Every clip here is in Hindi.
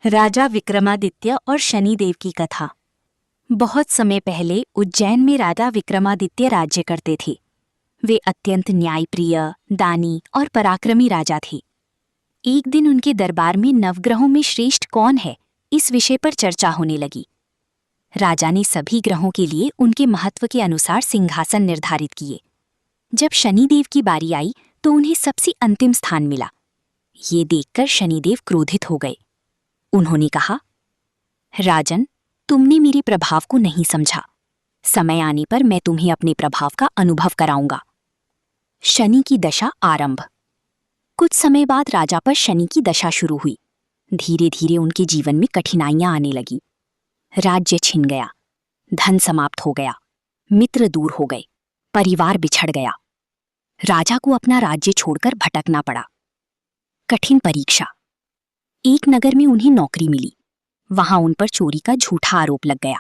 राजा विक्रमादित्य और शनिदेव की कथा। बहुत समय पहले उज्जैन में राजा विक्रमादित्य राज्य करते थे। वे अत्यंत न्यायप्रिय, दानी और पराक्रमी राजा थे। एक दिन उनके दरबार में नवग्रहों में श्रेष्ठ कौन है, इस विषय पर चर्चा होने लगी। राजा ने सभी ग्रहों के लिए उनके महत्व के अनुसार सिंहासन निर्धारित किए। जब शनिदेव की बारी आई तो उन्हें सबसे अंतिम स्थान मिला। ये देखकर शनिदेव क्रोधित हो गए। उन्होंने कहा, राजन, तुमने मेरे प्रभाव को नहीं समझा। समय आने पर मैं तुम्हें अपने प्रभाव का अनुभव कराऊंगा। शनि की दशा आरंभ। कुछ समय बाद राजा पर शनि की दशा शुरू हुई। धीरे धीरे उनके जीवन में कठिनाइयां आने लगी। राज्य छिन गया, धन समाप्त हो गया, मित्र दूर हो गए, परिवार बिछड़ गया। राजा को अपना राज्य छोड़कर भटकना पड़ा। कठिन परीक्षा। एक नगर में उन्हें नौकरी मिली। वहां उन पर चोरी का झूठा आरोप लग गया।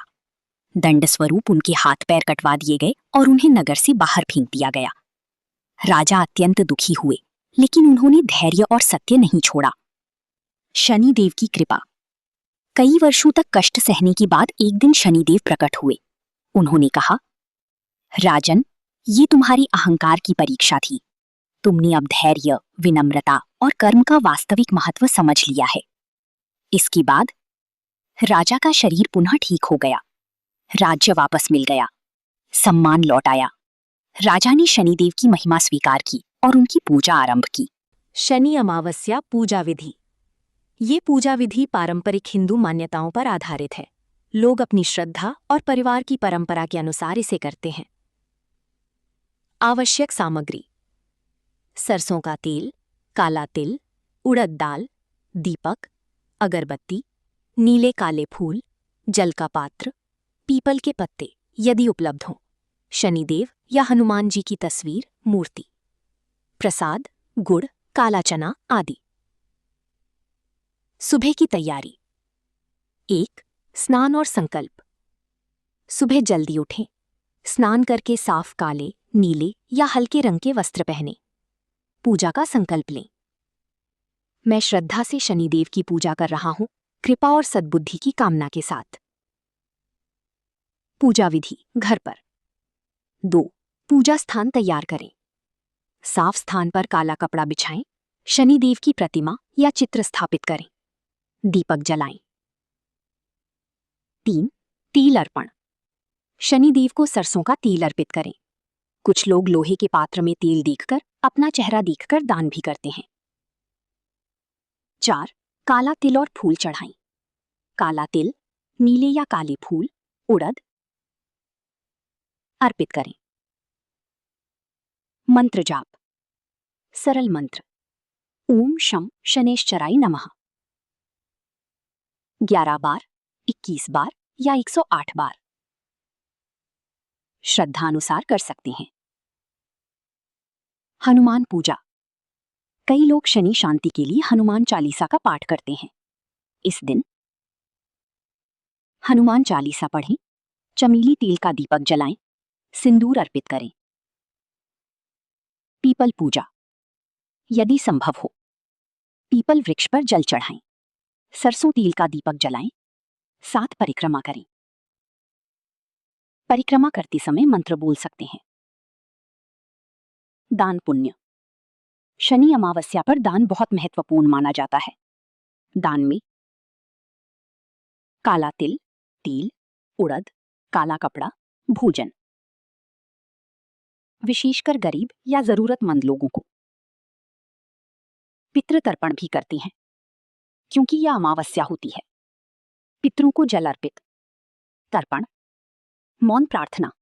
दंड स्वरूप उनके हाथ पैर कटवा दिए गए और उन्हें नगर से बाहर फेंक दिया गया। राजा अत्यंत दुखी हुए, लेकिन उन्होंने धैर्य और सत्य नहीं छोड़ा। शनिदेव की कृपा। कई वर्षों तक कष्ट सहने के बाद एक दिन शनिदेव प्रकट हुए। उन्होंने कहा, राजन, ये तुम्हारी अहंकार की परीक्षा थी। तुमने अब धैर्य, विनम्रता और कर्म का वास्तविक महत्व समझ लिया है। इसके बाद राजा का शरीर पुनः ठीक हो गया, राज्य वापस मिल गया, सम्मान लौट आया। राजा ने शनिदेव की महिमा स्वीकार की और उनकी पूजा आरंभ की। शनि अमावस्या पूजा विधि। ये पूजा विधि पारंपरिक हिंदू मान्यताओं पर आधारित है। लोग अपनी श्रद्धा और परिवार की परंपरा के अनुसार इसे करते हैं। आवश्यक सामग्री: सरसों का तेल, काला तिल, उड़द दाल, दीपक, अगरबत्ती, नीले काले फूल, जल का पात्र, पीपल के पत्ते यदि उपलब्ध हों, शनिदेव या हनुमान जी की तस्वीर, मूर्ति, प्रसाद, गुड़, काला चना आदि। सुबह की तैयारी। 1. स्नान और संकल्प। सुबह जल्दी उठें। स्नान करके साफ काले, नीले या हल्के रंग के वस्त्र पहनें। पूजा का संकल्प लें। मैं श्रद्धा से शनिदेव की पूजा कर रहा हूं, कृपा और सद्बुद्धि की कामना के साथ। पूजा विधि घर पर। 2. पूजा स्थान तैयार करें। साफ स्थान पर काला कपड़ा बिछाएं। शनिदेव की प्रतिमा या चित्र स्थापित करें। दीपक जलाएं। 3. तिल अर्पण। शनिदेव को सरसों का तिल अर्पित करें। कुछ लोग लोहे के पात्र में तेल देखकर, अपना चेहरा देखकर दान भी करते हैं। 4. काला तिल और फूल चढ़ाएं। काला तिल, नीले या काले फूल, उड़द अर्पित करें। मंत्र जाप। सरल मंत्र: ओम शम शनेश्चराय नमः। 11 बार, 21 बार या 108 बार। श्रद्धानुसार कर सकते हैं। हनुमान पूजा। कई लोग शनि शांति के लिए हनुमान चालीसा का पाठ करते हैं। इस दिन हनुमान चालीसा पढ़ें, चमेली तेल का दीपक जलाएं, सिंदूर अर्पित करें। पीपल पूजा। यदि संभव हो, पीपल वृक्ष पर जल चढ़ाएं, सरसों तेल का दीपक जलाएं, साथ परिक्रमा करें। परिक्रमा करते समय मंत्र बोल सकते हैं। दान पुण्य। शनि अमावस्या पर दान बहुत महत्वपूर्ण माना जाता है। दान में काला तिल, तेल, उड़द, काला कपड़ा, भोजन, विशेषकर गरीब या जरूरतमंद लोगों को। पितृ तर्पण भी करते हैं, क्योंकि यह अमावस्या होती है। पितरों को जल अर्पित। तर्पण, मौन प्रार्थना,